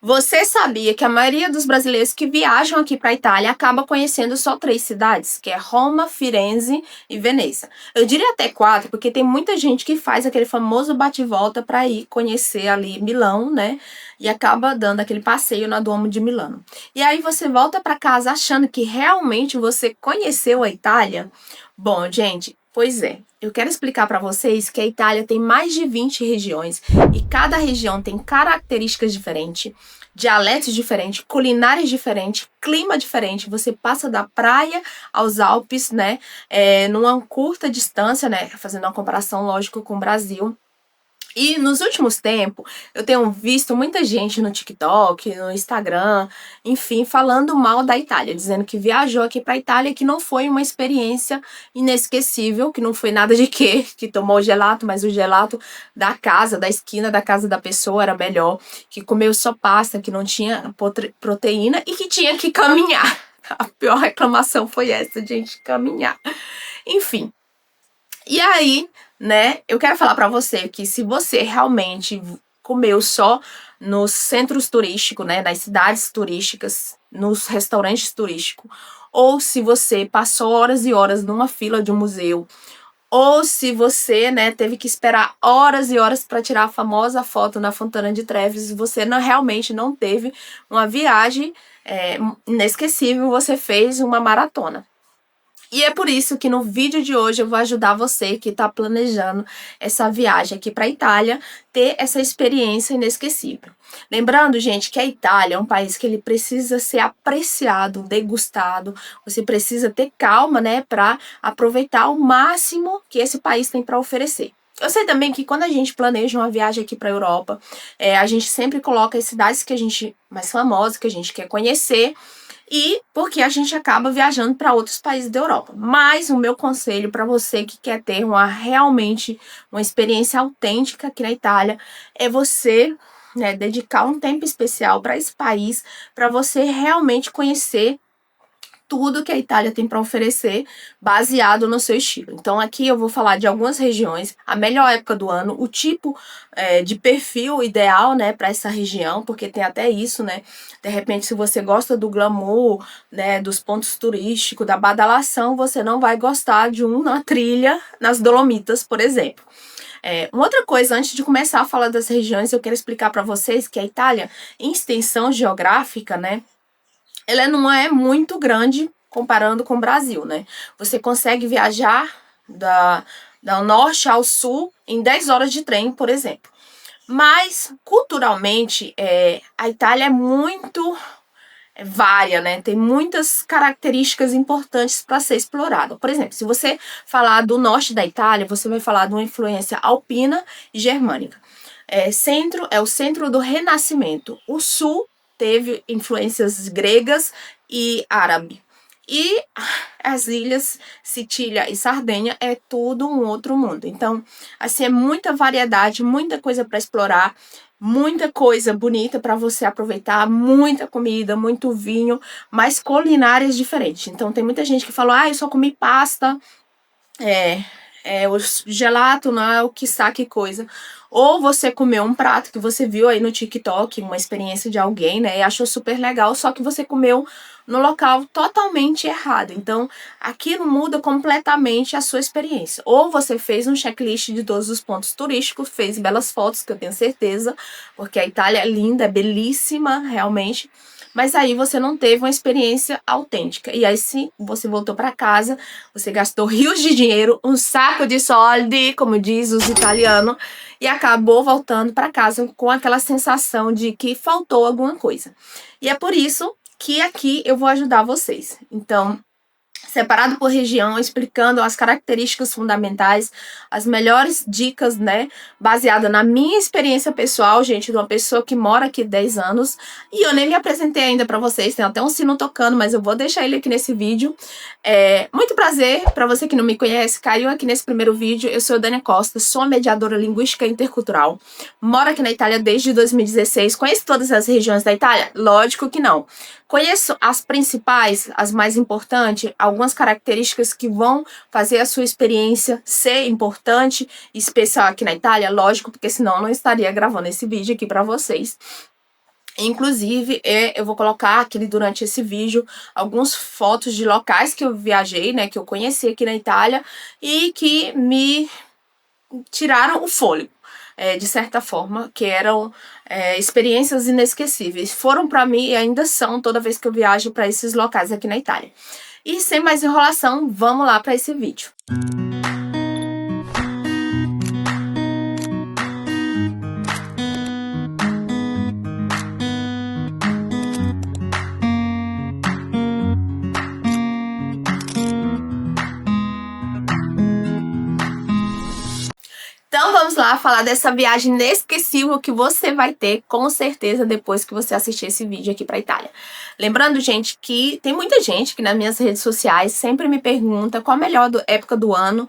Você sabia que a maioria dos brasileiros que viajam aqui para a Itália acaba conhecendo só 3 cidades, que é Roma, Firenze e Veneza? Eu diria até 4, porque tem muita gente que faz aquele famoso bate-volta para ir conhecer ali Milão, né? E acaba dando aquele passeio na Duomo de Milano. E aí você volta para casa achando que realmente você conheceu a Itália? Bom, gente, pois é. Eu quero explicar para vocês que a Itália tem mais de 20 regiões e cada região tem características diferentes, dialetos diferentes, culinárias diferentes, clima diferente. Você passa da praia aos Alpes, né? Numa curta distância, né? Fazendo uma comparação, lógico, com o Brasil. E nos últimos tempos, eu tenho visto muita gente no TikTok, no Instagram, enfim, falando mal da Itália, dizendo que viajou aqui para a Itália e que não foi uma experiência inesquecível, que não foi nada de quê, que tomou gelato, mas o gelato da casa, da esquina da casa da pessoa era melhor, que comeu só pasta, que não tinha proteína e que tinha que caminhar. A pior reclamação foi essa, gente, caminhar. Enfim, e aí, né, eu quero falar para você que se você realmente comeu só nos centros turísticos, né, nas cidades turísticas, nos restaurantes turísticos, ou se você passou horas e horas numa fila de um museu, ou se você, né, teve que esperar horas e horas para tirar a famosa foto na Fontana de Trevi, você realmente não teve uma viagem inesquecível, você fez uma maratona. E é por isso que no vídeo de hoje eu vou ajudar você que está planejando essa viagem aqui para a Itália, ter essa experiência inesquecível. Lembrando, gente, que a Itália é um país que ele precisa ser apreciado, degustado. Você precisa ter calma, né, para aproveitar o máximo que esse país tem para oferecer. Eu sei também que quando a gente planeja uma viagem aqui para a Europa, a gente sempre coloca as cidades que a gente mais famosas, que a gente quer conhecer, e porque a gente acaba viajando para outros países da Europa. Mas o meu conselho para você que quer ter realmente uma experiência autêntica aqui na Itália é você, né, dedicar um tempo especial para esse país, para você realmente conhecer tudo que a Itália tem para oferecer, baseado no seu estilo. Então aqui eu vou falar de algumas regiões, a melhor época do ano, o tipo de perfil ideal, né, para essa região, porque tem até isso, né? De repente, se você gosta do glamour, né, dos pontos turísticos, da badalação, você não vai gostar de uma trilha nas Dolomitas, por exemplo. Uma outra coisa, antes de começar a falar das regiões, eu quero explicar para vocês que a Itália, em extensão geográfica, né, ela não é muito grande comparando com o Brasil, né? Você consegue viajar da norte ao sul em 10 horas de trem, por exemplo. Mas, culturalmente, a Itália é muito vária, né? Tem muitas características importantes para ser explorada. Por exemplo, se você falar do norte da Itália, você vai falar de uma influência alpina e germânica. Centro é o centro do Renascimento. O sul teve influências gregas e árabe. E as ilhas Sicília e Sardenha é tudo um outro mundo. Então, assim, é muita variedade, muita coisa para explorar, muita coisa bonita para você aproveitar, muita comida, muito vinho, mas culinárias diferentes. Então, tem muita gente que fala, eu só comi pasta, o gelato não é o que sabe coisa. Ou você comeu um prato que você viu aí no TikTok, uma experiência de alguém, né, e achou super legal, só que você comeu no local totalmente errado. Então, aquilo muda completamente a sua experiência. Ou você fez um checklist de todos os pontos turísticos, fez belas fotos, que eu tenho certeza, porque a Itália é linda, é belíssima, realmente. Mas aí você não teve uma experiência autêntica. E aí sim, você voltou para casa, você gastou rios de dinheiro, um saco de soldi, como diz os italianos, e acabou voltando para casa com aquela sensação de que faltou alguma coisa. E é por isso que aqui eu vou ajudar vocês. Então, separado por região, explicando as características fundamentais, as melhores dicas, né, baseada na minha experiência pessoal, gente, de uma pessoa que mora aqui 10 anos, e eu nem me apresentei ainda para vocês, tem até um sino tocando, mas eu vou deixar ele aqui nesse vídeo. Muito prazer, para você que não me conhece, caiu aqui nesse primeiro vídeo, eu sou Dania Costa, sou a mediadora linguística intercultural, moro aqui na Itália desde 2016, conheço todas as regiões da Itália? Lógico que não. Conheço as principais, as mais importantes, algumas características que vão fazer a sua experiência ser importante e especial aqui na Itália, lógico, porque senão eu não estaria gravando esse vídeo aqui para vocês. Inclusive, eu vou colocar aqui durante esse vídeo algumas fotos de locais que eu viajei, né, que eu conheci aqui na Itália e que me tiraram o fôlego, de certa forma, que eram experiências inesquecíveis. Foram para mim e ainda são toda vez que eu viajo para esses locais aqui na Itália. E sem mais enrolação, vamos lá para esse vídeo. Então vamos lá falar dessa viagem inesquecível que você vai ter, com certeza, depois que você assistir esse vídeo aqui pra Itália. Lembrando, gente, que tem muita gente que nas minhas redes sociais sempre me pergunta qual a melhor época do ano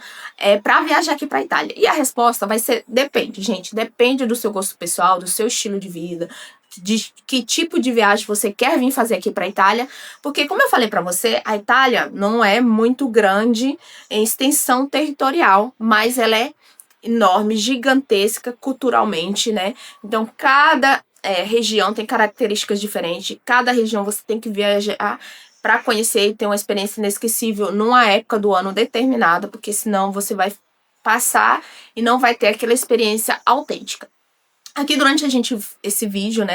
pra viajar aqui pra Itália. E a resposta vai ser depende, gente. Depende do seu gosto pessoal, do seu estilo de vida, de que tipo de viagem você quer vir fazer aqui pra Itália. Porque, como eu falei pra você, a Itália não é muito grande em extensão territorial, mas ela é enorme, gigantesca culturalmente, né? Então, cada região tem características diferentes, cada região você tem que viajar para conhecer e ter uma experiência inesquecível numa época do ano determinada, porque senão você vai passar e não vai ter aquela experiência autêntica. Aqui durante esse vídeo,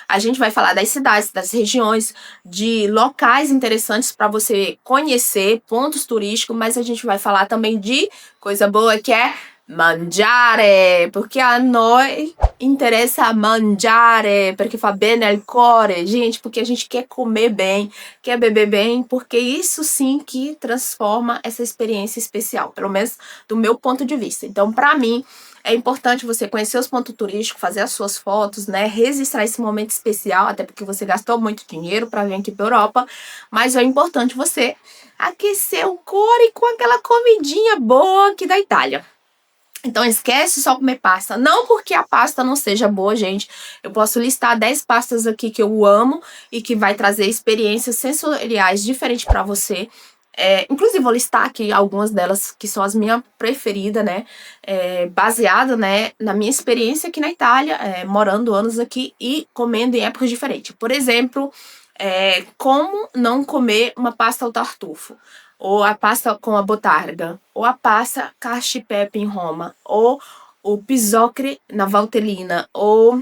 a gente vai falar das cidades, das regiões, de locais interessantes para você conhecer, pontos turísticos, mas a gente vai falar também de coisa boa que é mangiare, porque a noi interessa mangiare, perché fa bene al cuore, gente, porque a gente quer comer bem, quer beber bem, porque isso sim que transforma essa experiência especial, pelo menos do meu ponto de vista. Então, para mim, é importante você conhecer os pontos turísticos, fazer as suas fotos, né? Registrar esse momento especial, até porque você gastou muito dinheiro para vir aqui para Europa. Mas é importante você aquecer o core com aquela comidinha boa aqui da Itália. Então esquece só comer pasta. Não porque a pasta não seja boa, gente. Eu posso listar 10 pastas aqui que eu amo e que vai trazer experiências sensoriais diferentes para você. Inclusive, vou listar aqui algumas delas que são as minhas preferidas, né? Baseada, né, na minha experiência aqui na Itália, morando anos aqui e comendo em épocas diferentes. Por exemplo, como não comer uma pasta ao tartufo, ou a pasta com a botarga, ou a pasta cacio e pepe em Roma, ou o pisocre na Valtellina, ou...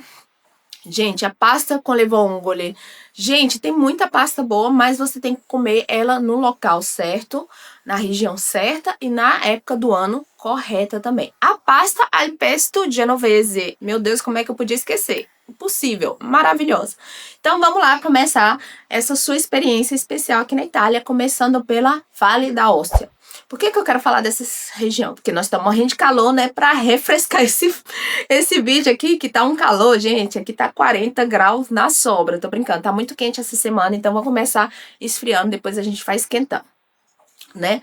Gente, a pasta com le vongole. Gente, tem muita pasta boa, mas você tem que comer ela no local certo, na região certa e na época do ano correta também. A pasta al pesto genovese. Meu Deus, como é que eu podia esquecer? Impossível, maravilhosa. Então vamos lá começar essa sua experiência especial aqui na Itália, começando pela Valle d'Aosta. Por que eu quero falar dessa região? Porque nós estamos morrendo de calor, né? Pra refrescar esse vídeo aqui, que tá um calor, gente. Aqui tá 40 graus na sobra. Tô brincando, tá muito quente essa semana, então vou começar esfriando, depois a gente vai esquentando, né?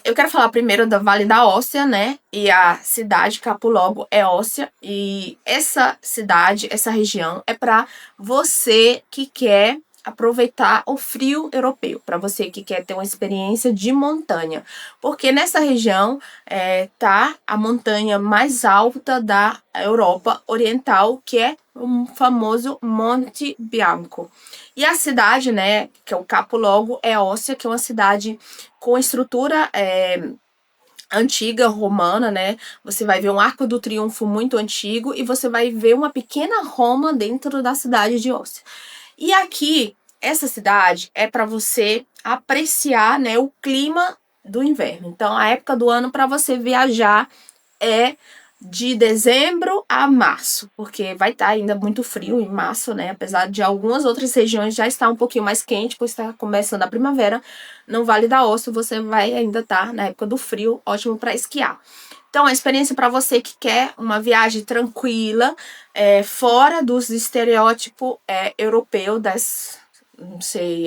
Eu quero falar primeiro da Vale d'Aosta, né? E a cidade Capoluogo é Ostia. E essa cidade, essa região, é para você que quer aproveitar o frio europeu, para você que quer ter uma experiência de montanha, porque nessa região tá a montanha mais alta da Europa Oriental, que é o famoso Monte Bianco. E a cidade, né, que é o Capoluogo é Ostia, que é uma cidade com estrutura antiga, romana, né? Você vai ver um Arco do Triunfo muito antigo e você vai ver uma pequena Roma dentro da cidade de Ostia. E aqui, essa cidade é para você apreciar, né, o clima do inverno. Então, a época do ano para você viajar é de dezembro a março, porque vai estar ainda muito frio em março, né? Apesar de algumas outras regiões já estar um pouquinho mais quente, pois está começando a primavera. No Vale d'Aosta você vai ainda estar na época do frio, ótimo para esquiar. Então, a experiência para você que quer uma viagem tranquila, fora dos estereótipos europeus não sei,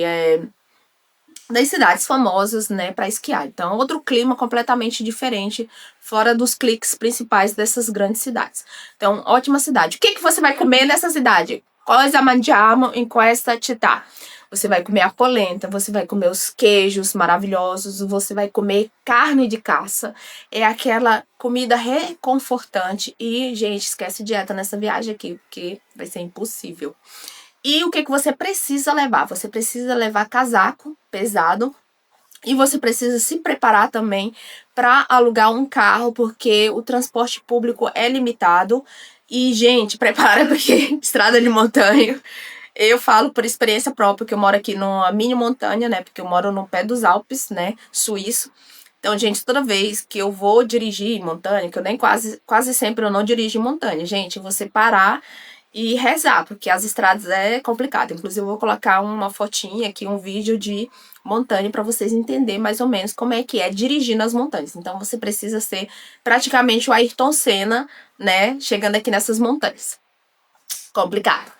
das cidades famosas, né, para esquiar. Então, outro clima completamente diferente, fora dos cliques principais dessas grandes cidades. Então, ótima cidade. O que você vai comer nessa cidade? Cosa mangiamo in questa città? Você vai comer a polenta, você vai comer os queijos maravilhosos, você vai comer carne de caça. É aquela comida reconfortante. E, gente, esquece dieta nessa viagem aqui, porque vai ser impossível. E o que você precisa levar? Você precisa levar casaco pesado e você precisa se preparar também para alugar um carro, porque o transporte público é limitado. E, gente, prepara porque estrada de montanha. Eu falo por experiência própria, que eu moro aqui numa mini montanha, né? Porque eu moro no pé dos Alpes, né? Suíço. Então, gente, toda vez que eu vou dirigir em montanha, que eu nem quase sempre eu não dirijo em montanha, gente, você parar e rezar, porque as estradas é complicado. Inclusive, eu vou colocar uma fotinha aqui, um vídeo de montanha para vocês entenderem mais ou menos como é que é dirigir nas montanhas. Então, você precisa ser praticamente o Ayrton Senna, né? Chegando aqui nessas montanhas. Complicado.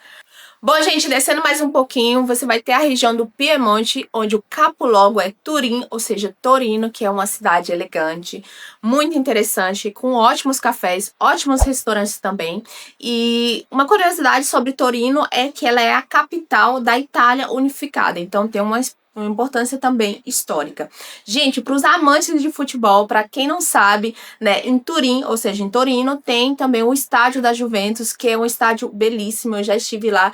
Bom, gente, descendo mais um pouquinho, você vai ter a região do Piemonte, onde o capoluogo é Turim, ou seja, Torino, que é uma cidade elegante, muito interessante, com ótimos cafés, ótimos restaurantes também. E uma curiosidade sobre Torino é que ela é a capital da Itália unificada, então tem uma importância também histórica. Gente, para os amantes de futebol, para quem não sabe, né, em Turim, ou seja, em Torino, tem também o estádio da Juventus, que é um estádio belíssimo. Eu já estive lá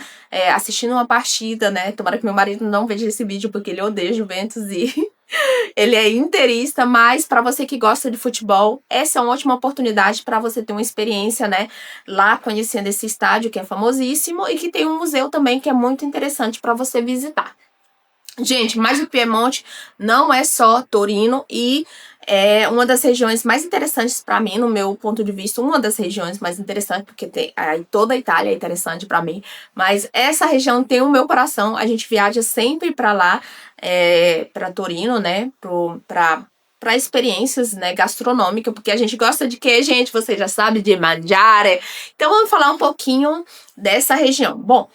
assistindo uma partida, né? Tomara que meu marido não veja esse vídeo, porque ele odeia Juventus e ele é interista, mas para você que gosta de futebol, essa é uma ótima oportunidade para você ter uma experiência, né, lá conhecendo esse estádio que é famosíssimo e que tem um museu também que é muito interessante para você visitar. Gente, mas o Piemonte não é só Torino e é uma das regiões mais interessantes para mim, no meu ponto de vista, uma das regiões mais interessantes, porque toda a Itália é interessante para mim, mas essa região tem o meu coração. A gente viaja sempre para lá, para Torino, né, para experiências, né, gastronômicas, porque a gente gosta de quê, gente? Você já sabe, de mangiare. Então vamos falar um pouquinho dessa região. Bom,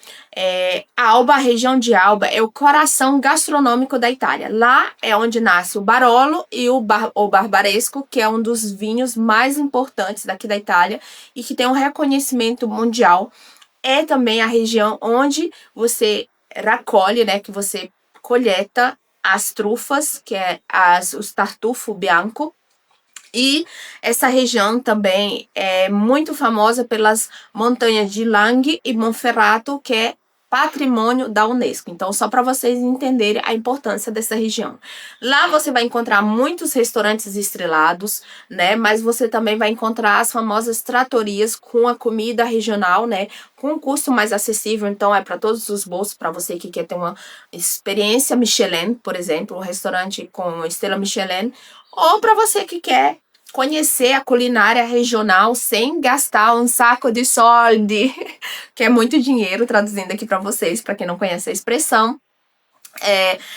Alba, a região de Alba, é o coração gastronômico da Itália. Lá é onde nasce o Barolo e o Barbaresco, que é um dos vinhos mais importantes daqui da Itália e que tem um reconhecimento mundial. É também a região onde você recolhe, né, que você colheta as trufas, que é os tartufo bianco. E essa região também é muito famosa pelas montanhas de Langhe e Monferrato, que é patrimônio da Unesco. Então, só para vocês entenderem a importância dessa região. Lá você vai encontrar muitos restaurantes estrelados, né? Mas você também vai encontrar as famosas trattorias com a comida regional, né? Com um custo mais acessível. Então, é para todos os bolsos, para você que quer ter uma experiência Michelin, por exemplo, um restaurante com estrela Michelin, ou para você que quer conhecer a culinária regional sem gastar um saco de soldi, que é muito dinheiro, traduzindo aqui para vocês, para quem não conhece a expressão.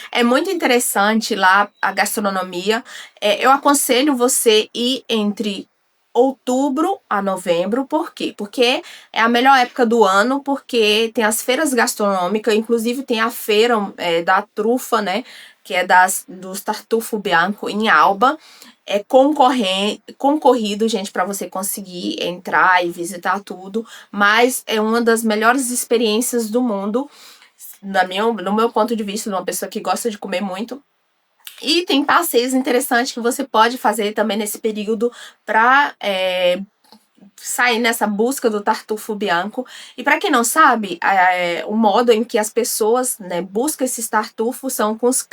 É muito interessante lá a gastronomia. Eu aconselho você ir entre outubro a novembro. Por quê? Porque é a melhor época do ano, porque tem as feiras gastronômicas, inclusive tem a feira da trufa, né? Que é dos tartufo bianco em Alba. É concorrido, gente, para você conseguir entrar e visitar tudo, mas é uma das melhores experiências do mundo, no meu ponto de vista, de uma pessoa que gosta de comer muito. E tem passeios interessantes que você pode fazer também nesse período para sair nessa busca do tartufo bianco. E para quem não sabe, o modo em que as pessoas, né, buscam esses tartufos são com os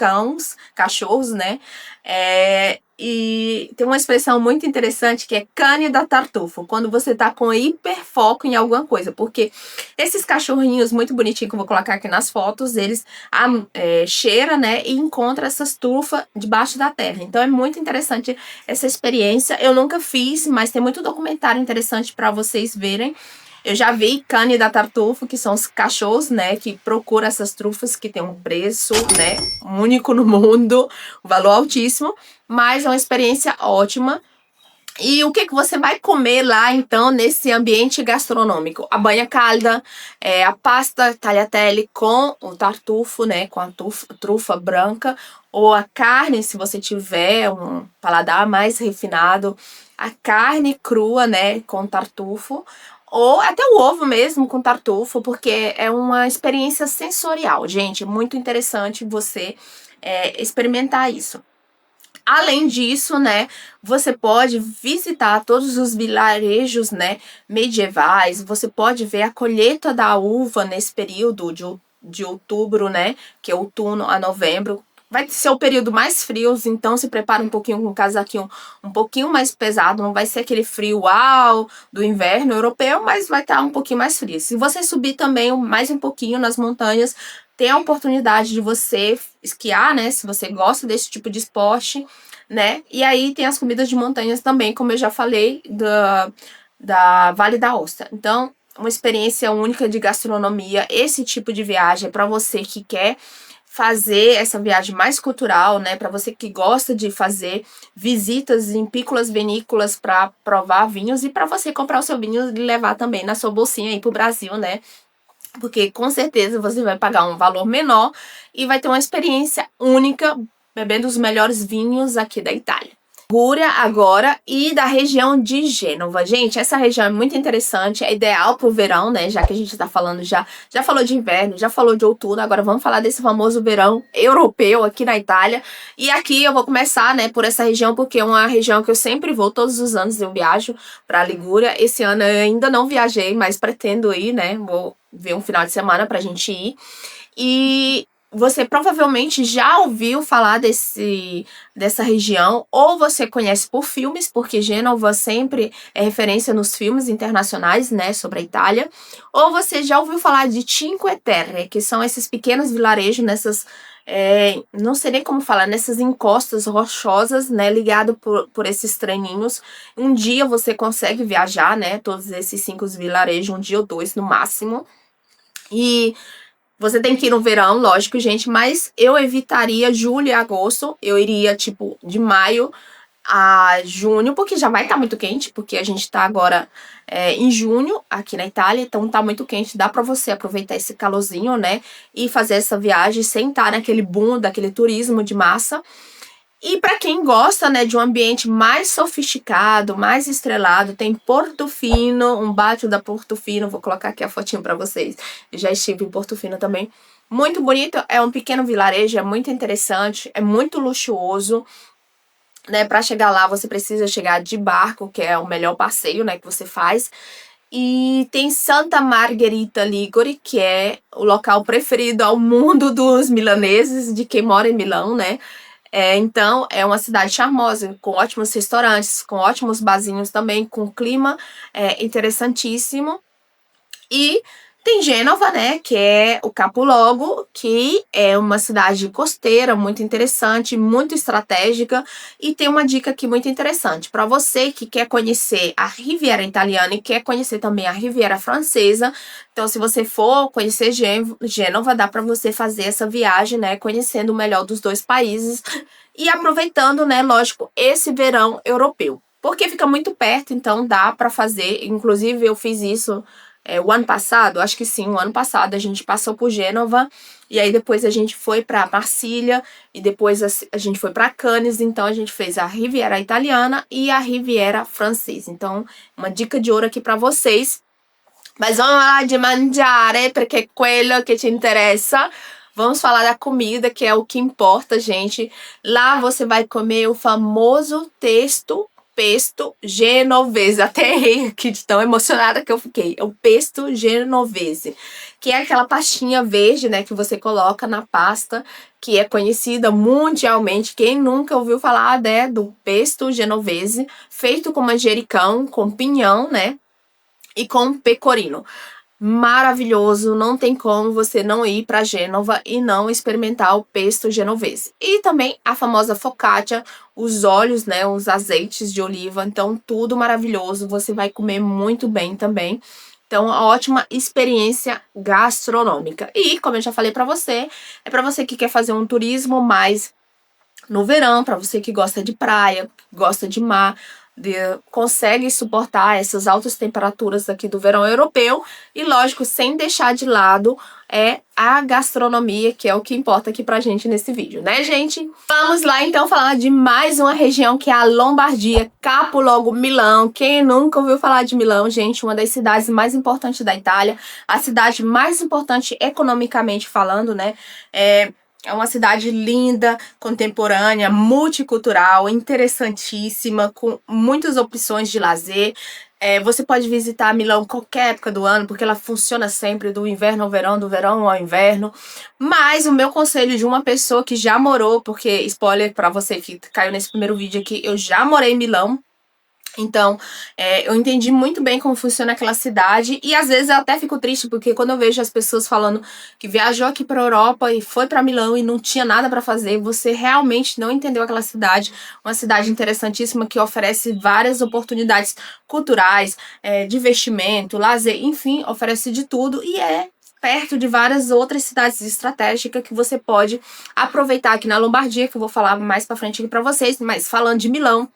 cachorros, né? E tem uma expressão muito interessante que é cane da tartufo, quando você tá com hiperfoco em alguma coisa, porque esses cachorrinhos muito bonitinhos que eu vou colocar aqui nas fotos, eles cheiram, né, e encontram essas trufas debaixo da terra. Então é muito interessante essa experiência. Eu nunca fiz, mas tem muito documentário interessante para vocês verem. Eu já vi cane da tartufo, que são os cachorros, né, que procuram essas trufas que tem um preço, né, único no mundo, um valor altíssimo, mas é uma experiência ótima. E o que você vai comer lá, então, nesse ambiente gastronômico? A banha calda, a pasta tagliatelle com o tartufo, né, com a trufa branca, ou a carne, se você tiver um paladar mais refinado, a carne crua, né, com tartufo, ou até o ovo mesmo com tartufo, porque é uma experiência sensorial, gente. É muito interessante você experimentar isso. Além disso, né, você pode visitar todos os vilarejos, né, medievais. Você pode ver a colheita da uva nesse período de outubro, né, que é outono a novembro. Vai ser o período mais frio, então se prepara um pouquinho com um casaquinho um pouquinho mais pesado. Não vai ser aquele frio uau do inverno europeu, mas vai estar um pouquinho mais frio. Se você subir também mais um pouquinho nas montanhas, tem a oportunidade de você esquiar, né? Se você gosta desse tipo de esporte, né? E aí tem as comidas de montanhas também, como eu já falei, da Vale da Ostra. Então, uma experiência única de gastronomia. Esse tipo de viagem é para você que quer fazer essa viagem mais cultural, né? Para você que gosta de fazer visitas em pícolas vinícolas para provar vinhos e para você comprar o seu vinho e levar também na sua bolsinha aí pro Brasil, né? Porque com certeza você vai pagar um valor menor e vai ter uma experiência única bebendo os melhores vinhos aqui da Itália. Ligúria agora e da região de Gênova. Gente, essa região é muito interessante, é ideal pro verão, né? Já que a gente tá falando já falou de inverno, já falou de outono, agora vamos falar desse famoso verão europeu aqui na Itália. E aqui eu vou começar, né, por essa região, porque é uma região que eu sempre vou, todos os anos eu viajo pra Ligúria. Esse ano eu ainda não viajei, mas pretendo ir, né? Vou ver um final de semana pra gente ir. E você provavelmente já ouviu falar dessa região, ou você conhece por filmes, porque Gênova sempre é referência nos filmes internacionais, né, sobre a Itália, ou você já ouviu falar de Cinque Terre, que são esses pequenos vilarejos nessas, não sei nem como falar, nessas encostas rochosas, né, ligado por esses treninhos. Um dia você consegue viajar, né, todos esses 5 vilarejos, um dia ou 2 no máximo, e você tem que ir no verão, lógico, gente, mas eu evitaria julho e agosto. Eu iria, tipo, de maio a junho, porque já vai estar muito quente, porque a gente tá agora em junho aqui na Itália, então tá muito quente. Dá pra você aproveitar esse calorzinho, né, e fazer essa viagem sem estar naquele boom, daquele turismo de massa. E para quem gosta, né, de um ambiente mais sofisticado, mais estrelado, tem Portofino, um bairro da Portofino, vou colocar aqui a fotinho para vocês. Eu já estive em Portofino também. Muito bonito, é um pequeno vilarejo, é muito interessante, é muito luxuoso, né? Para chegar lá você precisa chegar de barco, que é o melhor passeio, né, que você faz. E tem Santa Margherita Ligure, que é o local preferido ao mundo dos milaneses, de quem mora em Milão, né? Então, é uma cidade charmosa, com ótimos restaurantes, com ótimos barzinhos também, com clima interessantíssimo. E tem Gênova, né, que é o capoluogo, que é uma cidade costeira muito interessante, muito estratégica. E tem uma dica aqui muito interessante para você que quer conhecer a Riviera Italiana e quer conhecer também a Riviera Francesa. Então, se você for conhecer Gênova, dá para você fazer essa viagem, né, conhecendo o melhor dos dois países e aproveitando, né, lógico, esse verão europeu. Porque fica muito perto, então dá para fazer. Inclusive, eu fiz isso o ano passado, acho que sim, o ano passado a gente passou por Gênova e aí depois a gente foi para Marcília e depois a gente foi para Cannes. Então a gente fez a Riviera Italiana e a Riviera Francesa. Então, uma dica de ouro aqui para vocês. Mas vamos lá de mangiare, porque é quello que te interessa. Vamos falar da comida, que é o que importa, gente. Lá você vai comer o famoso pesto genovese. Até errei aqui de tão emocionada que eu fiquei. É o pesto genovese, que é aquela pastinha verde, né, que você coloca na pasta, que é conhecida mundialmente. Quem nunca ouviu falar, né, do pesto genovese, feito com manjericão, com pinhão, né, e com pecorino. Maravilhoso, não tem como você não ir para Gênova e não experimentar o pesto genovese. E também a famosa focaccia, os óleos, né, os azeites de oliva, então tudo maravilhoso, você vai comer muito bem também. Então, uma ótima experiência gastronômica. E, como eu já falei para você, é para você que quer fazer um turismo mais no verão, para você que gosta de praia, gosta de mar. consegue suportar essas altas temperaturas aqui do verão europeu e, lógico, sem deixar de lado a gastronomia, que é o que importa aqui pra gente nesse vídeo, né, gente? Vamos lá, então, falar de mais uma região, que é a Lombardia, capoluogo Milão. Quem nunca ouviu falar de Milão, gente? Uma das cidades mais importantes da Itália, a cidade mais importante economicamente falando, né? É uma cidade linda, contemporânea, multicultural, interessantíssima, com muitas opções de lazer. Você pode visitar Milão qualquer época do ano, porque ela funciona sempre do inverno ao verão, do verão ao inverno. Mas o meu conselho de uma pessoa que já morou, porque, spoiler pra você que caiu nesse primeiro vídeo aqui, eu já morei em Milão. Então, eu entendi muito bem como funciona aquela cidade e às vezes eu até fico triste porque quando eu vejo as pessoas falando que viajou aqui para a Europa e foi para Milão e não tinha nada para fazer, você realmente não entendeu aquela cidade. Uma cidade interessantíssima que oferece várias oportunidades culturais, de investimento, lazer, enfim, oferece de tudo e perto de várias outras cidades estratégicas que você pode aproveitar aqui na Lombardia, que eu vou falar mais para frente aqui para vocês, mas falando de Milão.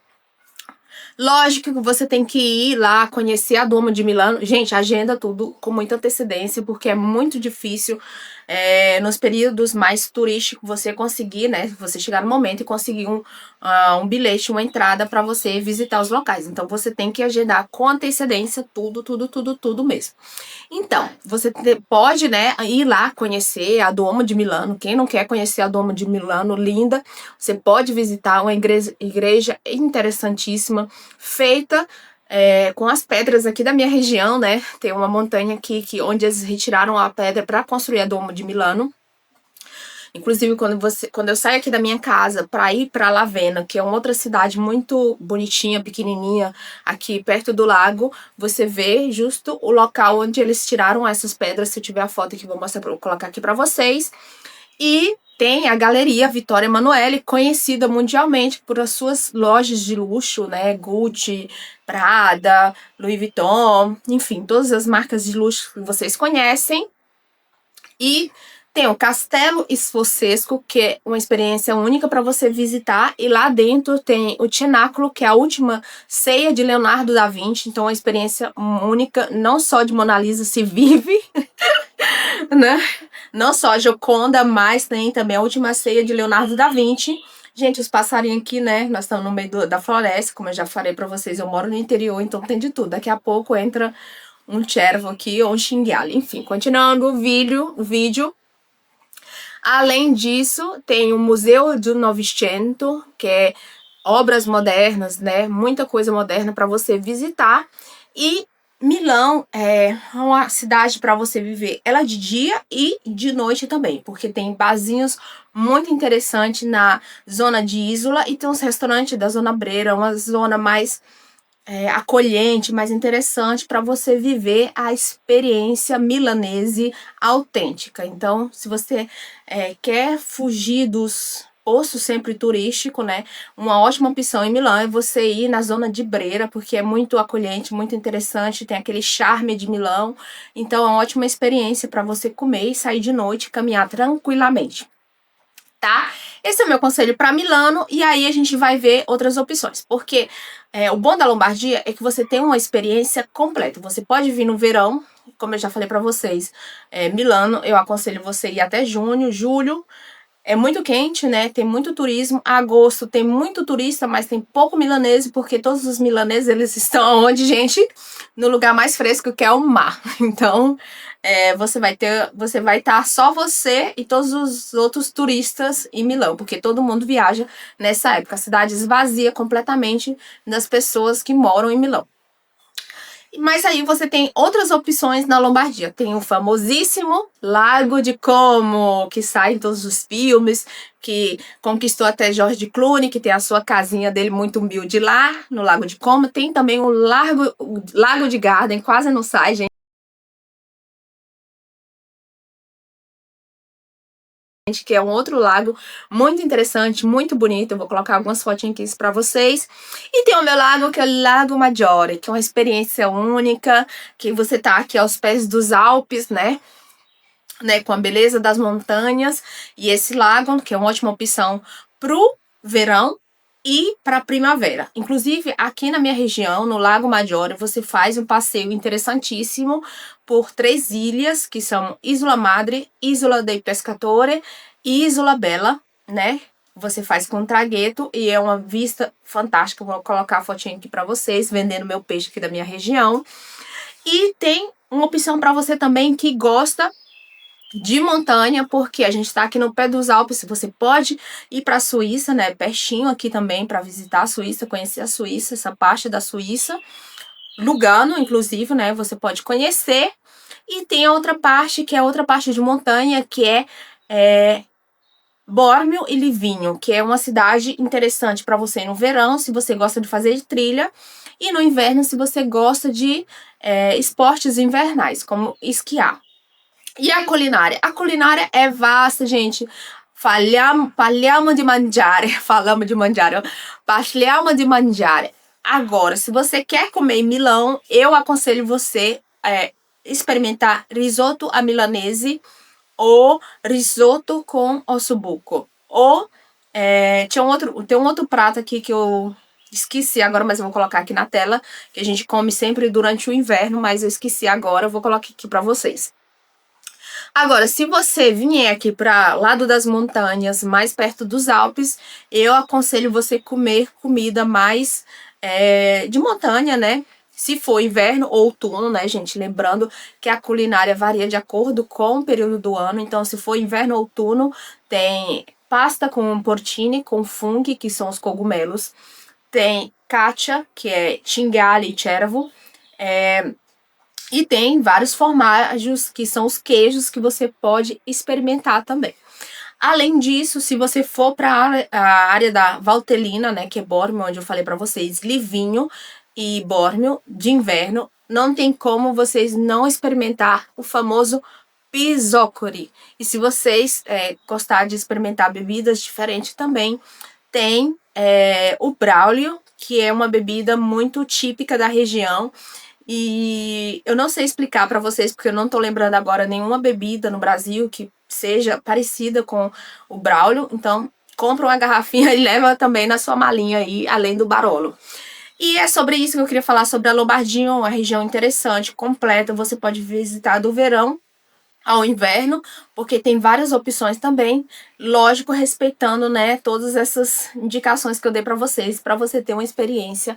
Lógico que você tem que ir lá conhecer a Duomo de Milano. Gente, agenda tudo com muita antecedência, porque é muito difícil nos períodos mais turísticos você conseguir, né? Você chegar no momento e conseguir um bilhete, uma entrada para você visitar os locais. Então você tem que agendar com antecedência tudo mesmo. Então, você pode, né, ir lá conhecer a Duomo de Milano. Quem não quer conhecer a Duomo de Milano, linda, você pode visitar uma igreja interessantíssima, feita com as pedras aqui da minha região, né? Tem uma montanha aqui onde eles retiraram a pedra para construir a Duomo de Milano. Inclusive, quando eu saio aqui da minha casa para ir para Lavena, que é uma outra cidade muito bonitinha, pequenininha, aqui perto do lago, você vê justo o local onde eles tiraram essas pedras. Se eu tiver a foto aqui, vou colocar aqui para vocês. E tem a Galeria Vittorio Emanuele, conhecida mundialmente por as suas lojas de luxo, né? Gucci, Prada, Louis Vuitton, enfim, todas as marcas de luxo que vocês conhecem. E tem o Castelo Sforzesco, que é uma experiência única para você visitar. E lá dentro tem o Cenáculo, que é a última ceia de Leonardo da Vinci. Então, é uma experiência única, não só de Mona Lisa se vive, né? Não só a Gioconda, mas tem também a última ceia de Leonardo da Vinci. Gente, os passarinhos aqui, né? Nós estamos no meio da floresta, como eu já falei para vocês, eu moro no interior, então tem de tudo. Daqui a pouco entra um cervo aqui ou um cinghiale. Enfim, continuando o vídeo. Além disso, tem o Museu do Novecento, que é obras modernas, né? Muita coisa moderna para você visitar. E Milão é uma cidade para você viver ela de dia e de noite também, porque tem barzinhos muito interessantes na zona de Isola e tem uns restaurantes da zona Brera, uma zona mais acolhente, mais interessante para você viver a experiência milanese autêntica. Então, se você quer fugir dos poços sempre turístico, né? Uma ótima opção em Milão é você ir na zona de Brera, porque é muito acolhente, muito interessante, tem aquele charme de Milão. Então, é uma ótima experiência para você comer e sair de noite e caminhar tranquilamente. Tá? Esse é o meu conselho para Milano, e aí a gente vai ver outras opções, porque o bom da Lombardia é que você tem uma experiência completa. Você pode vir no verão, como eu já falei para vocês, Milano, eu aconselho você ir até junho, julho, é muito quente, né? Tem muito turismo. Agosto tem muito turista, mas tem pouco milanese, porque todos os milaneses, eles estão onde, gente? No lugar mais fresco, que é o mar. Então, você vai estar só você e todos os outros turistas em Milão, porque todo mundo viaja nessa época. A cidade esvazia completamente das pessoas que moram em Milão. Mas aí você tem outras opções na Lombardia. Tem o famosíssimo Lago de Como, que sai em todos os filmes, que conquistou até George Clooney, que tem a sua casinha dele muito humilde lá, no Lago de Como. Tem também o Lago de Garden, quase não sai, gente. Que é um outro lago muito interessante, muito bonito. Eu vou colocar algumas fotinhas aqui para vocês. E tem o meu lago, que é o Lago Maggiore, que é uma experiência única, que você tá aqui aos pés dos Alpes, né, com a beleza das montanhas. E esse lago, que é uma ótima opção pro verão, e para primavera. Inclusive, aqui na minha região, no Lago Maggiore, você faz um passeio interessantíssimo por 3 ilhas, que são Isola Madre, Isola dei Pescatori e Isola Bella, né? Você faz com traghetto e é uma vista fantástica. Vou colocar a fotinha aqui para vocês, vendendo meu peixe aqui da minha região. E tem uma opção para você também que gosta de montanha, porque a gente está aqui no pé dos Alpes. Você pode ir para a Suíça, né? Pertinho aqui também para visitar a Suíça, conhecer a Suíça, essa parte da Suíça. Lugano, inclusive, né? Você pode conhecer. E tem a outra parte, que é outra parte de montanha, que é Bormio e Livigno, que é uma cidade interessante para você no verão, se você gosta de fazer trilha, e no inverno, se você gosta de esportes invernais, como esquiar. E a culinária? A culinária é vasta, gente. Parliamo di mangiare. Falamos de mangiare. Parliamo di mangiare. Agora, se você quer comer em Milão, eu aconselho você experimentar risoto à milanese ou risoto com ossobuco. Ou tem um outro prato aqui que eu esqueci agora, mas eu vou colocar aqui na tela, que a gente come sempre durante o inverno, mas eu esqueci agora, eu vou colocar aqui para vocês. Agora, se você vier aqui para lado das montanhas, mais perto dos Alpes, eu aconselho você comer comida mais de montanha, né? Se for inverno ou outono, né, gente? Lembrando que a culinária varia de acordo com o período do ano. Então, se for inverno ou outono, tem pasta com porcini, com funghi, que são os cogumelos. Tem cacia, que é cinghiale e cervo. E tem vários formatos, que são os queijos que você pode experimentar também. Além disso, se você for para a área da Valtellina, né, que é Bormio, onde eu falei para vocês, Livigno e Bormio, de inverno, não tem como vocês não experimentar o famoso pisocori. E se vocês gostarem de experimentar bebidas diferentes também, tem o Braulio, que é uma bebida muito típica da região. E eu não sei explicar para vocês, porque eu não tô lembrando agora nenhuma bebida no Brasil que seja parecida com o Braulio. Então, compra uma garrafinha e leva também na sua malinha aí, além do Barolo. E é sobre isso que eu queria falar, sobre a Lombardia, uma região interessante, completa. Você pode visitar do verão ao inverno, porque tem várias opções também, lógico, respeitando, né, todas essas indicações que eu dei para vocês, para você ter uma experiência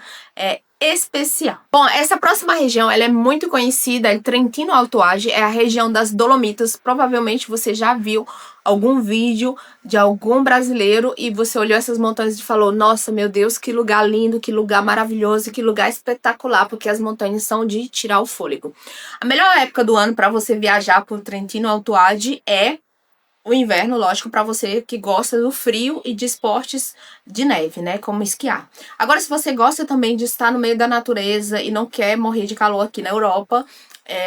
especial. Bom, essa próxima região, ela é muito conhecida, é Trentino Alto Adige, é a região das Dolomitas. Provavelmente você já viu algum vídeo de algum brasileiro e você olhou essas montanhas e falou: nossa, meu Deus, que lugar lindo, que lugar maravilhoso, que lugar espetacular, porque as montanhas são de tirar o fôlego. A melhor época do ano para você viajar por Trentino Alto Adige é o inverno, lógico, para você que gosta do frio e de esportes de neve, né, como esquiar. Agora, se você gosta também de estar no meio da natureza e não quer morrer de calor aqui na Europa,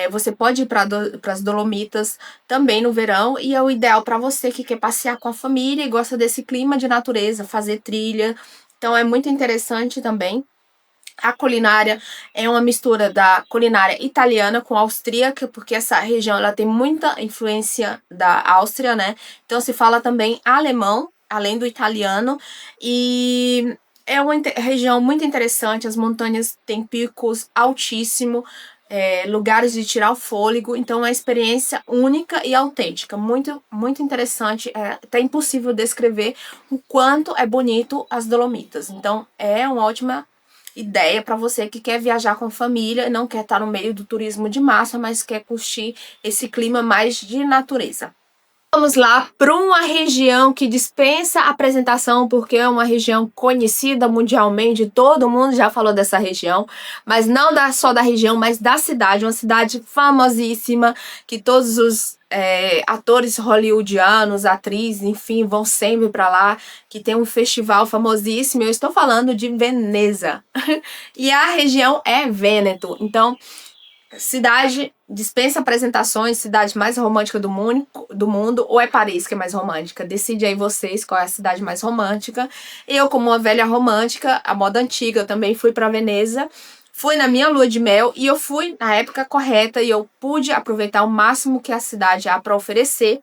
você pode ir para as Dolomitas também no verão, e é o ideal para você que quer passear com a família e gosta desse clima de natureza, fazer trilha. Então, é muito interessante também. A culinária é uma mistura da culinária italiana com austríaca, porque essa região ela tem muita influência da Áustria, né? Então se fala também alemão, além do italiano, e é uma região muito interessante. As montanhas têm picos altíssimos, lugares de tirar o fôlego, então é uma experiência única e autêntica, muito, muito interessante. É até impossível descrever o quanto é bonito as Dolomitas. Então é uma ótima ideia para você que quer viajar com família e não quer estar no meio do turismo de massa, mas quer curtir esse clima mais de natureza. Vamos lá para uma região que dispensa apresentação, porque é uma região conhecida mundialmente, todo mundo já falou dessa região, mas não só da região, mas da cidade, uma cidade famosíssima, que todos os atores hollywoodianos, atrizes, enfim, vão sempre para lá, que tem um festival famosíssimo. Eu estou falando de Veneza. E a região é Vêneto. Então, cidade dispensa apresentações, cidade mais romântica do mundo, ou é Paris que é mais romântica? Decide aí vocês qual é a cidade mais romântica. Eu, como uma velha romântica, a moda antiga, eu também fui para Veneza. Fui na minha lua de mel e eu fui na época correta e eu pude aproveitar o máximo que a cidade há para oferecer.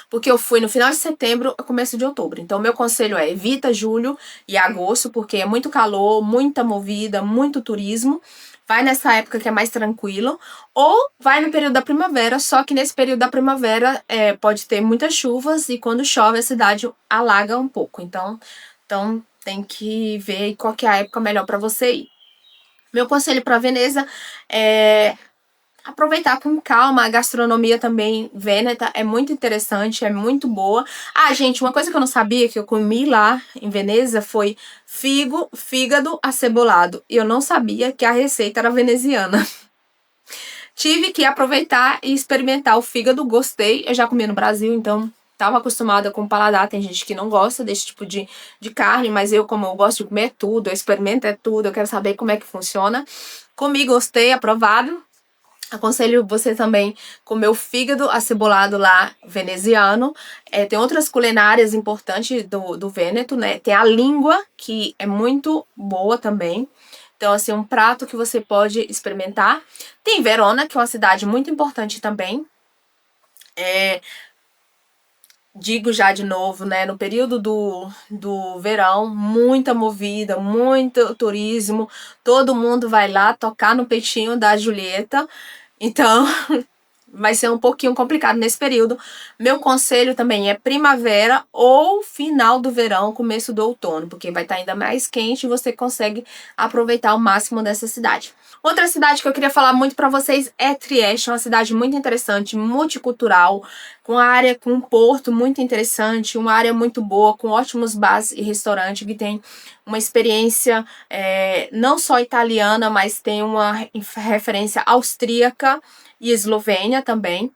porque eu fui no final de setembro a começo de outubro. Então, meu conselho é evita julho e agosto, porque é muito calor, muita movida, muito turismo. Vai nessa época que é mais tranquilo. Ou vai no período da primavera, só que nesse período da primavera pode ter muitas chuvas e quando chove a cidade alaga um pouco. Então tem que ver qual que é a época melhor para você ir. Meu conselho para Veneza é aproveitar com calma. A gastronomia também vêneta é muito interessante, é muito boa. Ah, gente, uma coisa que eu não sabia que eu comi lá em Veneza foi fígado acebolado. E eu não sabia que a receita era veneziana. Tive que aproveitar e experimentar o fígado, gostei. Eu já comi no Brasil, então estava acostumada com o paladar. Tem gente que não gosta desse tipo de carne, mas eu, como eu gosto de comer tudo, eu experimento tudo, eu quero saber como é que funciona. Comi, gostei, aprovado. Aconselho você também comer o fígado acebolado lá, veneziano. Tem outras culinárias importantes do Vêneto, né? Tem a língua, que é muito boa também. Então, assim, um prato que você pode experimentar. Tem Verona, que é uma cidade muito importante também. Digo já de novo, né? No período do verão, muita movida, muito turismo. Todo mundo vai lá tocar no peitinho da Julieta. Então, vai ser um pouquinho complicado nesse período. Meu conselho também é primavera ou final do verão, começo do outono, porque vai estar ainda mais quente e você consegue aproveitar o máximo dessa cidade. Outra cidade que eu queria falar muito para vocês é Trieste, uma cidade muito interessante, multicultural, com área, com um porto muito interessante, uma área muito boa, com ótimos bares e restaurantes, que tem uma experiência não só italiana, mas tem uma referência austríaca e eslovênia também.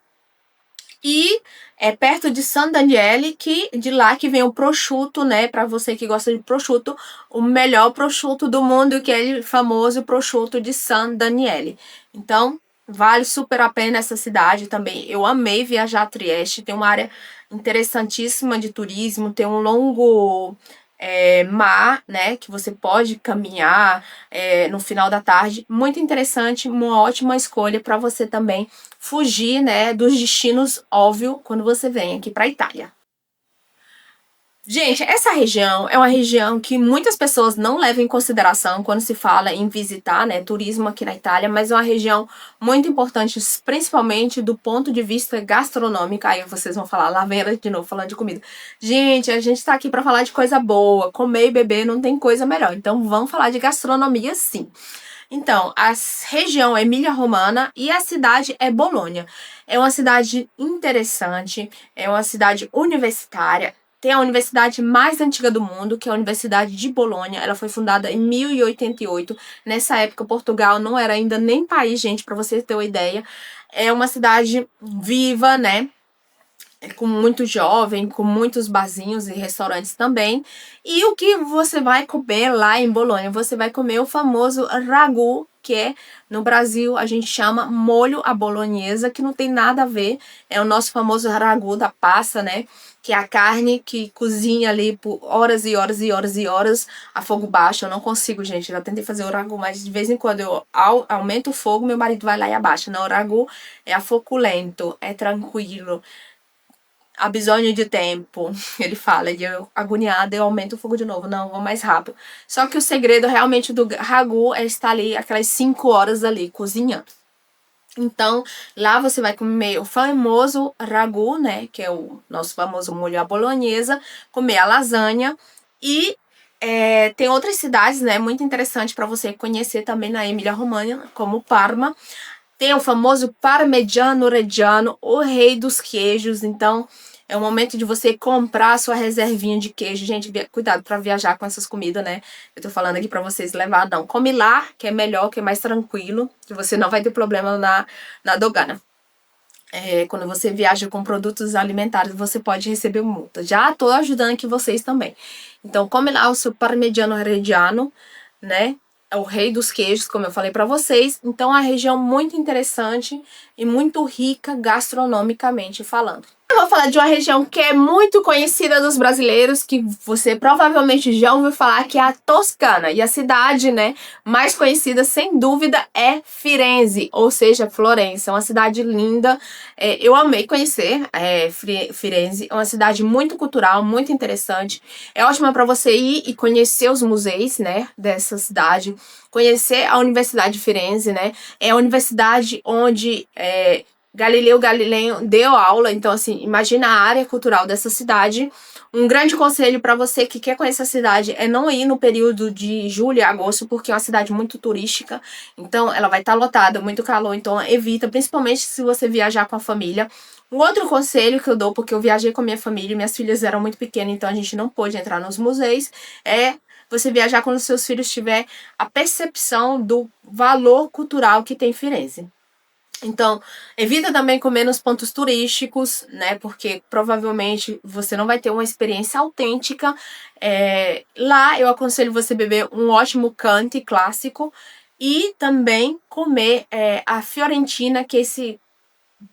E é perto de San Daniele, que de lá que vem o prosciutto, né? Para você que gosta de prosciutto, o melhor prosciutto do mundo, que é o famoso prosciutto de San Daniele. Então, vale super a pena essa cidade também. Eu amei viajar a Trieste, tem uma área interessantíssima de turismo, tem um longo mar, né, que você pode caminhar no final da tarde. Muito interessante, uma ótima escolha para você também fugir, né, dos destinos óbvio quando você vem aqui para a Itália. Gente, essa região é uma região que muitas pessoas não levam em consideração quando se fala em visitar, né, turismo aqui na Itália, mas é uma região muito importante, principalmente do ponto de vista gastronômico. Aí vocês vão falar, lá vem ela de novo falando de comida. Gente, a gente tá aqui para falar de coisa boa, comer e beber não tem coisa melhor. Então vamos falar de gastronomia sim. Então, a região é Emília-Romana e a cidade é Bolonha. É uma cidade interessante, é uma cidade universitária. Tem a universidade mais antiga do mundo, que é a Universidade de Bolonha. Ela foi fundada em 1088. Nessa época, Portugal não era ainda nem país, gente, para você ter uma ideia. É uma cidade viva, né? Com muito jovem, com muitos barzinhos e restaurantes também. E o que você vai comer lá em Bolonha? Você vai comer o famoso ragu, que no Brasil a gente chama molho à bolonhesa, que não tem nada a ver. É o nosso famoso ragu da passa, né? Que é a carne que cozinha ali por horas e horas e horas e horas a fogo baixo. Eu não consigo, gente. Eu já tentei fazer o ragu, mas de vez em quando eu aumento o fogo, meu marido vai lá e abaixa. Não, o ragu é a fogo lento, é tranquilo. A bisogno de tempo, ele fala, e eu agoniada, eu aumento o fogo de novo, não, vou mais rápido. Só que o segredo realmente do ragu é estar ali aquelas 5 horas ali, cozinhando. Então, lá você vai comer o famoso ragu, né, que é o nosso famoso molho à bolonhesa, comer a lasanha e tem outras cidades, né, muito interessante para você conhecer também na Emília-Romagna, como Parma. Tem o famoso Parmigiano Reggiano, o rei dos queijos. Então, é o momento de você comprar a sua reservinha de queijo. Gente, cuidado para viajar com essas comidas, né? Eu tô falando aqui para vocês levar, não. Come lá, que é melhor, que é mais tranquilo, que você não vai ter problema na dogana. Quando você viaja com produtos alimentares, você pode receber multa. Já tô ajudando aqui vocês também. Então, come lá o seu Parmigiano Reggiano, né? É o rei dos queijos, como eu falei para vocês. Então, é uma região muito interessante e muito rica gastronomicamente falando. eu vou falar de uma região que é muito conhecida dos brasileiros, que você provavelmente já ouviu falar, que é a Toscana. E a cidade, né, mais conhecida, sem dúvida, é Firenze, ou seja, Florença. É uma cidade linda. Eu amei conhecer Firenze. É uma cidade muito cultural, muito interessante. É ótima para você ir e conhecer os museus, né, dessa cidade. Conhecer a Universidade de Firenze, né? É a universidade onde Galileu Galilei deu aula, então assim, imagina a área cultural dessa cidade. Um grande conselho para você que quer conhecer a cidade é não ir no período de julho e agosto, porque é uma cidade muito turística, então ela vai estar lotada, muito calor, então evita, principalmente se você viajar com a família. Um outro conselho que eu dou, porque eu viajei com a minha família e minhas filhas eram muito pequenas, então a gente não pôde entrar nos museus, é você viajar quando seus filhos tiver a percepção do valor cultural que tem Firenze. Então, evita também comer nos pontos turísticos, né? Porque provavelmente você não vai ter uma experiência autêntica. Lá eu aconselho você beber um ótimo Chianti clássico e também comer a Fiorentina, que é esse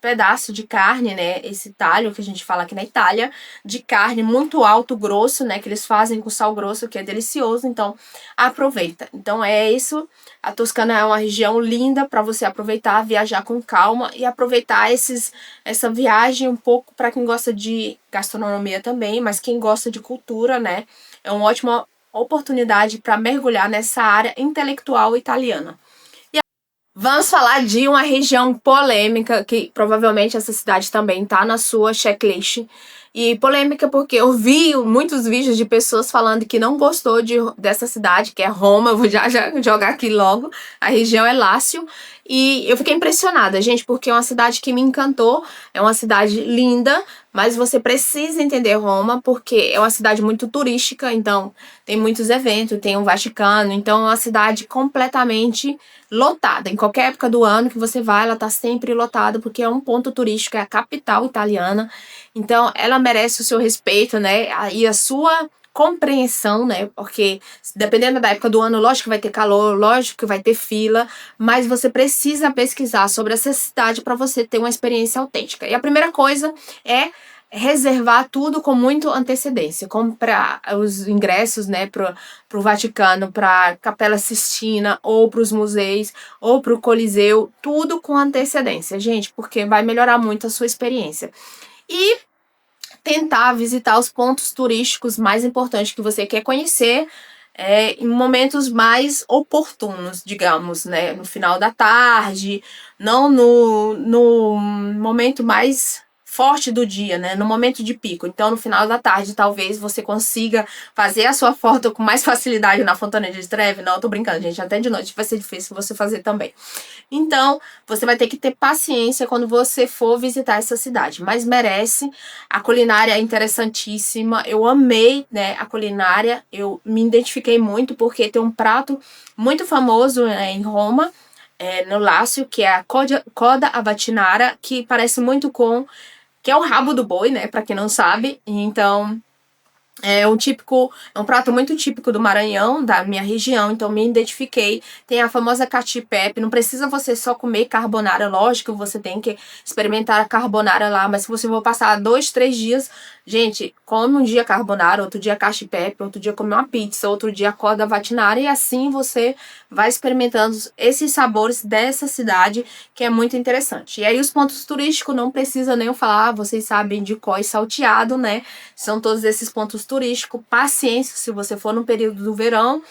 pedaço de carne, né? Esse talho que a gente fala aqui na Itália, de carne muito alto, grosso, né? Que eles fazem com sal grosso, que é delicioso. Então, aproveita. Então, é isso. A Toscana é uma região linda para você aproveitar, viajar com calma e aproveitar essa viagem um pouco para quem gosta de gastronomia também, mas quem gosta de cultura, né? É uma ótima oportunidade para mergulhar nessa área intelectual italiana. Vamos falar de uma região polêmica, que provavelmente essa cidade também tá na sua checklist. E polêmica porque eu vi muitos vídeos de pessoas falando que não gostou dessa cidade, que é Roma. Eu vou já jogar aqui logo. A região é Lácio. E eu fiquei impressionada, gente, porque é uma cidade que me encantou. É uma cidade linda, mas você precisa entender Roma, porque é uma cidade muito turística, então tem muitos eventos, tem o Vaticano, então é uma cidade completamente lotada. Em qualquer época do ano que você vai, ela tá sempre lotada, porque é um ponto turístico, é a capital italiana. Então, ela merece o seu respeito, né? E a sua compreensão, né? Porque dependendo da época do ano, lógico que vai ter calor, lógico que vai ter fila, mas você precisa pesquisar sobre essa cidade para você ter uma experiência autêntica. E a primeira coisa é reservar tudo com muito antecedência, comprar os ingressos, né, pro Vaticano, pra Capela Sistina, ou pros museus, ou pro Coliseu, tudo com antecedência, gente, porque vai melhorar muito a sua experiência. E tentar visitar os pontos turísticos mais importantes que você quer conhecer em momentos mais oportunos, digamos, né? No final da tarde, não no momento mais forte do dia, né? No momento de pico. Então, no final da tarde, talvez você consiga fazer a sua foto com mais facilidade na Fontana de Trevi. Não, eu tô brincando, gente. Até de noite vai ser difícil você fazer também. Então, você vai ter que ter paciência quando você for visitar essa cidade, mas merece. A culinária é interessantíssima. Eu amei, né, a culinária. Eu me identifiquei muito porque tem um prato muito famoso, né, em Roma, no Lácio, que é a coda avatinara, que parece muito com que é o rabo do boi, né, para quem não sabe. Então, é um prato muito típico do Maranhão, da minha região, então me identifiquei. Tem a famosa cacio-e-pepe, não precisa você só comer carbonara, lógico, você tem que experimentar a carbonara lá, mas se você for passar 2, 3 dias, gente, come um dia carbonara, outro dia cacio-e-pepe, outro dia come uma pizza, outro dia coda vatinara, e assim você vai experimentando esses sabores dessa cidade, que é muito interessante. E aí os pontos turísticos, não precisa nem eu falar, vocês sabem de cós salteado, né? São todos esses pontos turísticos. Paciência se você for no período do verão.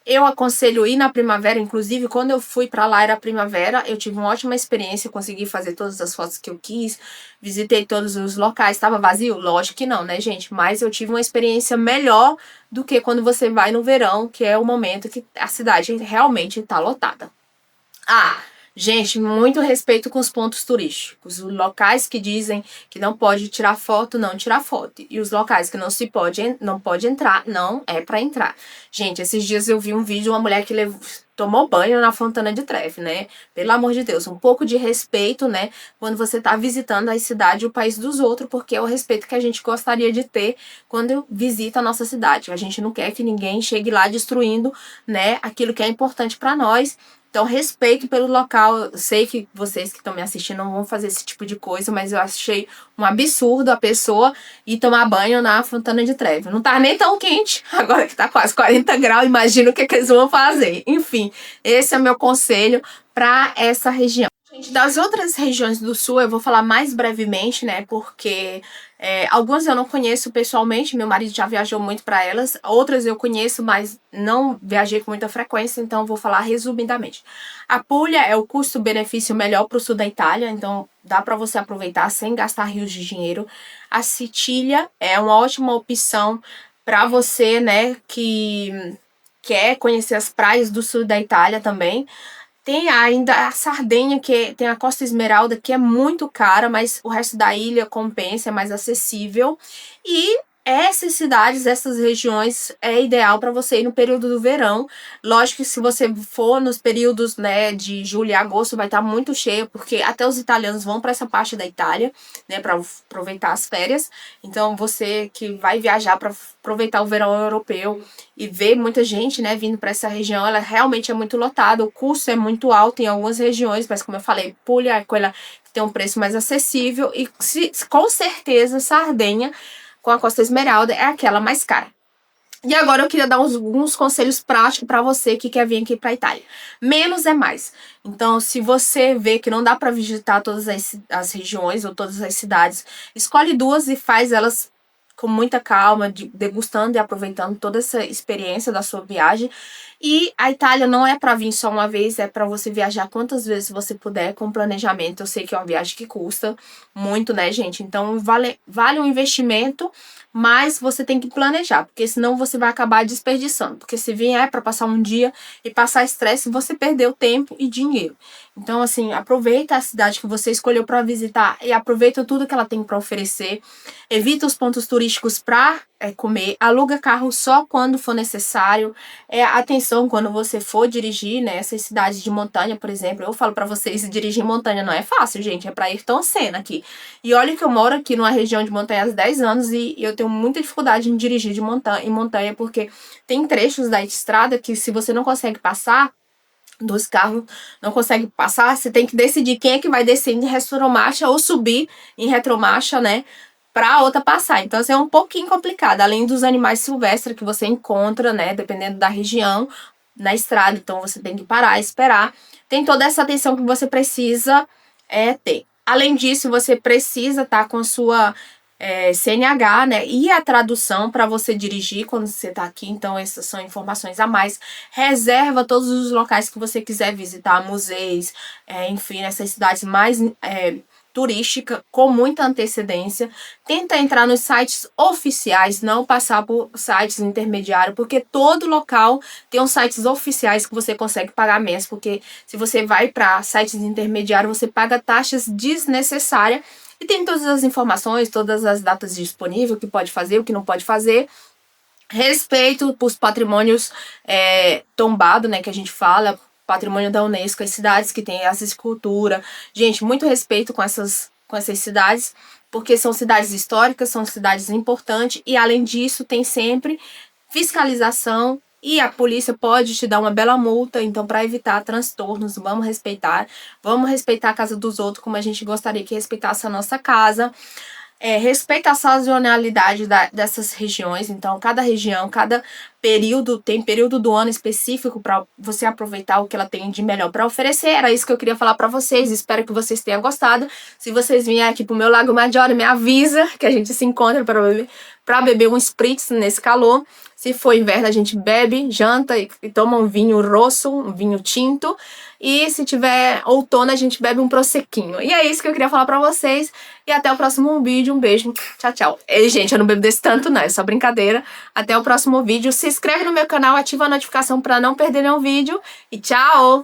Eu aconselho ir na primavera, inclusive quando eu fui para lá era primavera, eu tive uma ótima experiência, consegui fazer todas as fotos que eu quis, visitei todos os locais. Estava vazio? Lógico que não, né, gente? Mas eu tive uma experiência melhor do que quando você vai no verão, que é o momento que a cidade realmente está lotada. Gente, muito respeito com os pontos turísticos. Os locais que dizem que não pode tirar foto, não tirar foto. E os locais que não pode entrar, não é para entrar. Gente, esses dias eu vi um vídeo de uma mulher que tomou banho na Fontana de Trevi, né? Pelo amor de Deus, um pouco de respeito, né? Quando você tá visitando a cidade e o país dos outros, porque é o respeito que a gente gostaria de ter quando visita a nossa cidade. A gente não quer que ninguém chegue lá destruindo, né, aquilo que é importante para nós. Então, respeito pelo local. Eu sei que vocês que estão me assistindo não vão fazer esse tipo de coisa, mas eu achei um absurdo a pessoa ir tomar banho na Fontana de Trevi. Não tá nem tão quente, agora que tá quase 40 graus, imagina o que, que eles vão fazer. Enfim, esse é o meu conselho para essa região. Gente, das outras regiões do sul, eu vou falar mais brevemente, né? Porque algumas eu não conheço pessoalmente, meu marido já viajou muito para elas. Outras eu conheço, mas não viajei com muita frequência, então eu vou falar resumidamente. A Puglia é o custo-benefício melhor para o sul da Itália, então dá para você aproveitar sem gastar rios de dinheiro. A Sicília é uma ótima opção para você, né, que quer conhecer as praias do sul da Itália também. Tem ainda a Sardenha, tem a Costa Esmeralda, que é muito cara, mas o resto da ilha compensa, é mais acessível. E essas cidades, essas regiões, é ideal para você ir no período do verão. Lógico que se você for nos períodos, né, de julho e agosto, vai estar muito cheio, porque até os italianos vão para essa parte da Itália, né, para aproveitar as férias. Então, você que vai viajar para aproveitar o verão europeu e ver muita gente, né, vindo para essa região, ela realmente é muito lotada, o custo é muito alto em algumas regiões, mas como eu falei, Puglia é aquela que tem um preço mais acessível e com certeza Sardenha com a Costa Esmeralda é aquela mais cara. E agora eu queria dar alguns conselhos práticos para você que quer vir aqui para a Itália. Menos é mais. Então, se você vê que não dá para visitar todas as regiões ou todas as cidades, escolhe 2 e faz elas com muita calma, degustando e aproveitando toda essa experiência da sua viagem. E a Itália não é para vir só uma vez, é para você viajar quantas vezes você puder com planejamento. Eu sei que é uma viagem que custa muito, né, gente? Então, vale um investimento, mas você tem que planejar, porque senão você vai acabar desperdiçando. Porque se vier para passar um dia e passar estresse, você perdeu tempo e dinheiro. Então, assim, aproveita a cidade que você escolheu para visitar e aproveita tudo que ela tem para oferecer. Evita os pontos turísticos para comer. Aluga carro só quando for necessário. Atenção quando você for dirigir, né? Essas cidades de montanha, por exemplo. Eu falo para vocês, dirigir em montanha não é fácil, gente. É para Ayrton Senna aqui. E olha que eu moro aqui numa região de montanha há 10 anos e eu tenho muita dificuldade em dirigir em montanha, porque tem trechos da estrada que se você não consegue passar, dos carros não consegue passar, você tem que decidir quem é que vai descer em retromarcha ou subir em retromarcha, né, para outra passar. Então, assim, é um pouquinho complicado, além dos animais silvestres que você encontra, né, dependendo da região, na estrada, então você tem que parar, esperar. Tem toda essa atenção que você precisa ter. Além disso, você precisa estar com sua CNH, né, e a tradução para você dirigir quando você está aqui. Então, essas são informações a mais. Reserva todos os locais que você quiser visitar, museus, enfim, essas cidades mais turísticas, com muita antecedência. Tenta entrar nos sites oficiais, não passar por sites intermediários, porque todo local tem uns sites oficiais que você consegue pagar menos, porque se você vai para sites intermediários, você paga taxas desnecessárias. E tem todas as informações, todas as datas disponíveis, o que pode fazer, o que não pode fazer. Respeito para os patrimônios tombados, né, que a gente fala, patrimônio da Unesco, as cidades que tem essa escultura. Gente, muito respeito com essas cidades, porque são cidades históricas, são cidades importantes, e além disso tem sempre fiscalização, e a polícia pode te dar uma bela multa. Então, para evitar transtornos, vamos respeitar a casa dos outros como a gente gostaria que respeitasse a nossa casa. Respeita a sazonalidade dessas regiões. Então, cada região, cada período, tem período do ano específico para você aproveitar o que ela tem de melhor para oferecer. Era isso que eu queria falar para vocês. Espero que vocês tenham gostado. Se vocês vierem aqui pro meu Lago Maggiore, me avisa que a gente se encontra para beber um spritz nesse calor. Se for inverno, a gente bebe, janta e toma um vinho rosso, um vinho tinto. E se tiver outono, a gente bebe um prosecquinho. E é isso que eu queria falar pra vocês. E até o próximo vídeo. Um beijo. Tchau, tchau. Ei, gente, eu não bebo desse tanto, não. É só brincadeira. Até o próximo vídeo. Se inscreve no meu canal, ativa a notificação pra não perder nenhum vídeo. E tchau!